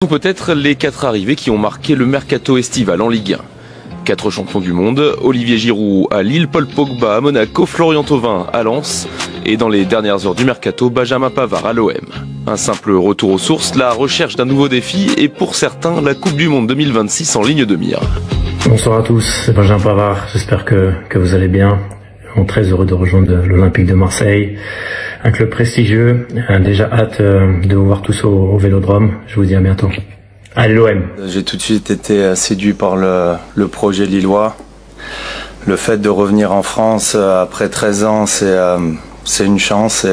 Ou peut-être les 4 arrivées qui ont marqué le mercato estival en Ligue 1. 4 champions du monde, Olivier Giroud à Lille, Paul Pogba à Monaco, Florian Thauvin à Lens et dans les dernières heures du mercato, Benjamin Pavard à l'OM. Un simple retour aux sources, la recherche d'un nouveau défi et pour certains la Coupe du Monde 2026 en ligne de mire. Bonsoir à tous, c'est Benjamin Pavard, j'espère que vous allez bien. On est très heureux de rejoindre l'Olympique de Marseille, un club prestigieux. Déjà hâte de vous voir tous au Vélodrome. Je vous dis à bientôt. Allez l'OM. J'ai tout de suite été séduit par le projet lillois. Le fait de revenir en France après 13 ans, c'est une chance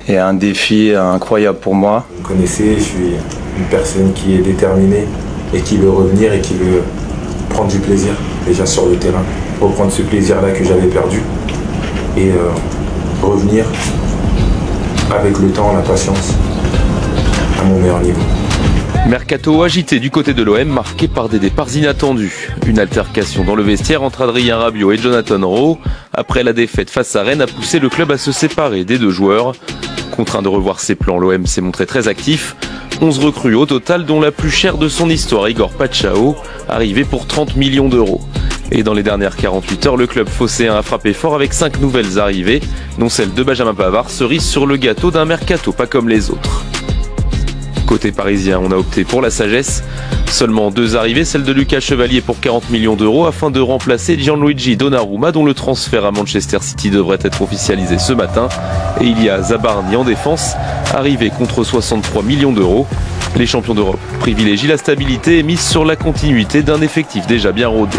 et un défi incroyable pour moi. Vous me connaissez, je suis une personne qui est déterminée et qui veut revenir et qui veut prendre du plaisir déjà sur le terrain. Reprendre ce plaisir-là que j'avais perdu et revenir avec le temps, la patience, à mon meilleur niveau. Mercato agité du côté de l'OM, marqué par des départs inattendus. Une altercation dans le vestiaire entre Adrien Rabiot et Jonathan Rowe, après la défaite face à Rennes, a poussé le club à se séparer des 2 joueurs. Contraint de revoir ses plans, l'OM s'est montré très actif. 11 recrues au total, dont la plus chère de son histoire, Igor Paixão, arrivé pour 30 millions d'euros. Et dans les dernières 48 heures, le club phocéen a frappé fort avec 5 nouvelles arrivées, dont celle de Benjamin Pavard, cerise sur le gâteau d'un mercato pas comme les autres. Côté parisien, on a opté pour la sagesse. Seulement 2 arrivées, celle de Lucas Chevalier pour 40 millions d'euros afin de remplacer Gianluigi Donnarumma dont le transfert à Manchester City devrait être officialisé ce matin. Et il y a Zabarni en défense, arrivé contre 63 millions d'euros. Les champions d'Europe privilégient la stabilité et misent sur la continuité d'un effectif déjà bien rodé.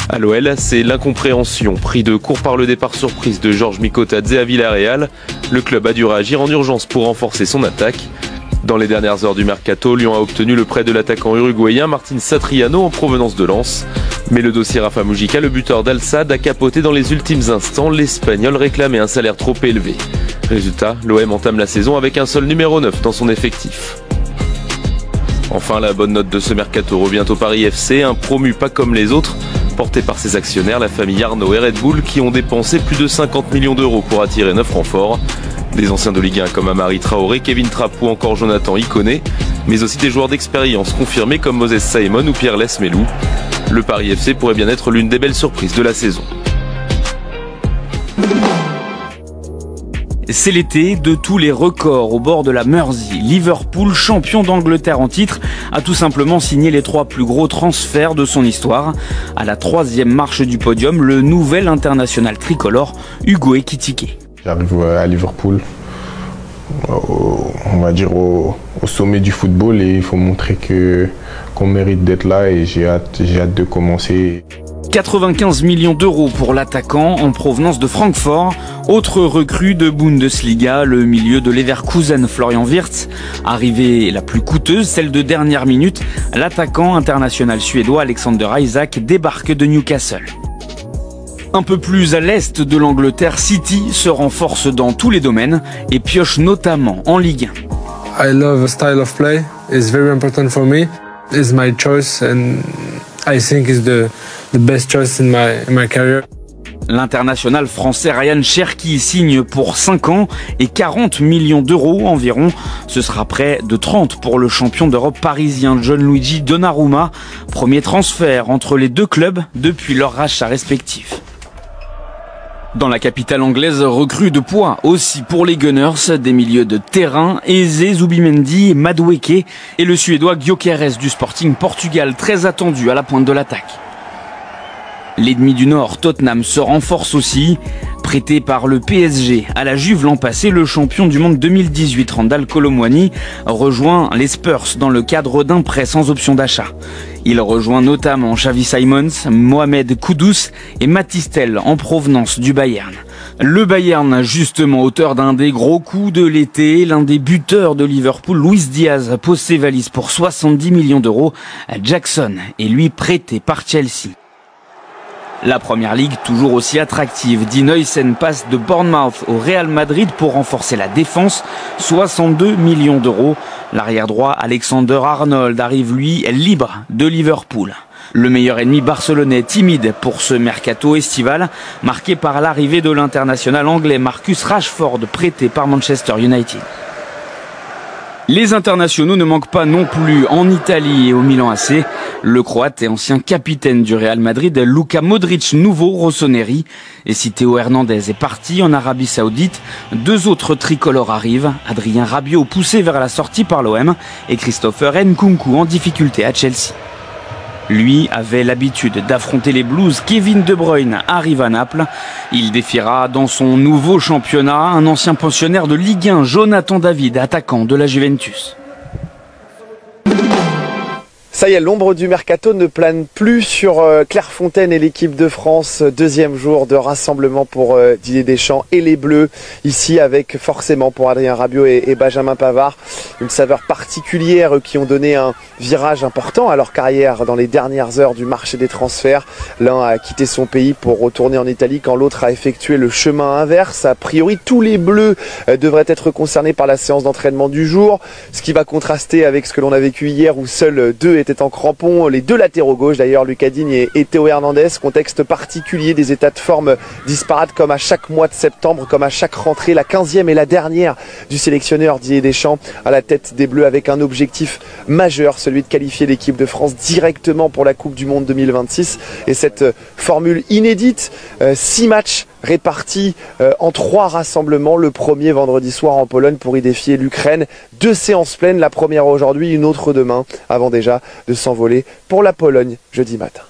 À l'OL, c'est l'incompréhension. Pris de court par le départ surprise de Georges Mikotadze à Villarreal, le club a dû réagir en urgence pour renforcer son attaque. Dans les dernières heures du mercato, Lyon a obtenu le prêt de l'attaquant uruguayen Martin Satriano en provenance de Lens. Mais le dossier Rafa Mujica, le buteur d'Al Sadd, a capoté dans les ultimes instants. L'Espagnol réclamait un salaire trop élevé. Résultat, l'OM entame la saison avec un seul numéro 9 dans son effectif. Enfin, la bonne note de ce mercato revient au Paris FC, un promu pas comme les autres, porté par ses actionnaires, la famille Arnaud et Red Bull, qui ont dépensé plus de 50 millions d'euros pour attirer 9 renforts. Des anciens de Ligue 1 comme Amari Traoré, Kevin Trapp ou encore Jonathan Iconé, mais aussi des joueurs d'expérience confirmés comme Moses Simon ou Pierre Lesmelou. Le Paris FC pourrait bien être l'une des belles surprises de la saison. C'est l'été de tous les records au bord de la Mersey. Liverpool, champion d'Angleterre en titre, a tout simplement signé les 3 plus gros transferts de son histoire. À la 3e marche du podium, le nouvel international tricolore Hugo Ekitike. J'arrive à Liverpool, on va dire au sommet du football et il faut montrer qu'on mérite d'être là et j'ai hâte de commencer. 95 millions d'euros pour l'attaquant en provenance de Francfort. Autre recrue de Bundesliga, le milieu de Leverkusen Florian Wirtz. Arrivée la plus coûteuse, celle de dernière minute, l'attaquant international suédois Alexander Isak débarque de Newcastle. Un peu plus à l'est de l'Angleterre, City se renforce dans tous les domaines et pioche notamment en Ligue 1. I love a style of play. It's very important for me. It's my choice and I think it's the best choice in my career. L'international français Ryan Cherki signe pour 5 ans et 40 millions d'euros environ. Ce sera près de 30 pour le champion d'Europe parisien Gianluigi Donnarumma. Premier transfert entre les 2 clubs depuis leur rachat respectif. Dans la capitale anglaise, recrue de poids aussi pour les Gunners, des milieux de terrain, Eze, Zubimendi, Madueke et le Suédois Gyökeres du Sporting Portugal, très attendu à la pointe de l'attaque. L'ennemi du Nord, Tottenham, se renforce aussi. Prêté par le PSG à la Juve l'an passé, le champion du monde 2018, Randal Kolo Muani, rejoint les Spurs dans le cadre d'un prêt sans option d'achat. Il rejoint notamment Xavi Simons, Mohamed Kudus et Matistel en provenance du Bayern. Le Bayern, justement auteur d'un des gros coups de l'été, l'un des buteurs de Liverpool, Luis Diaz, pose ses valises pour 70 millions d'euros. Jackson est lui prêté par Chelsea. La première ligue, toujours aussi attractive. Dean Huijsen passe de Bournemouth au Real Madrid pour renforcer la défense. 62 millions d'euros. L'arrière droit Alexander Arnold arrive lui libre de Liverpool. Le meilleur ennemi barcelonais timide pour ce mercato estival, marqué par l'arrivée de l'international anglais Marcus Rashford prêté par Manchester United. Les internationaux ne manquent pas non plus en Italie et au Milan AC. Le Croate et ancien capitaine du Real Madrid, Luka Modric, nouveau Rossoneri. Et si Théo Hernandez est parti en Arabie Saoudite, 2 autres tricolores arrivent. Adrien Rabiot poussé vers la sortie par l'OM et Christopher Nkunku en difficulté à Chelsea. Lui avait l'habitude d'affronter les Blues. Kevin De Bruyne arrive à Naples. Il défiera dans son nouveau championnat un ancien pensionnaire de Ligue 1, Jonathan David, attaquant de la Juventus. Ça y est, l'ombre du mercato ne plane plus sur Clairefontaine et l'équipe de France. 2e jour de rassemblement pour Didier Deschamps et les Bleus. Ici avec forcément pour Adrien Rabiot et Benjamin Pavard une saveur particulière qui ont donné un virage important à leur carrière dans les dernières heures du marché des transferts. L'un a quitté son pays pour retourner en Italie quand l'autre a effectué le chemin inverse. A priori, tous les Bleus devraient être concernés par la séance d'entraînement du jour. Ce qui va contraster avec ce que l'on a vécu hier où seuls 2 étaient en crampons, les 2 latéraux gauche d'ailleurs, Lucas Digne et Théo Hernandez. Contexte particulier, des états de forme disparates comme à chaque mois de septembre, comme à chaque rentrée, la 15e et la dernière du sélectionneur Didier Deschamps à la tête des Bleus avec un objectif majeur, celui de qualifier l'équipe de France directement pour la Coupe du Monde 2026 et cette formule inédite, 6 matchs répartis en 3 rassemblements, le premier vendredi soir en Pologne pour y défier l'Ukraine. 2 séances pleines, la première aujourd'hui, une autre demain, avant déjà de s'envoler pour la Pologne jeudi matin.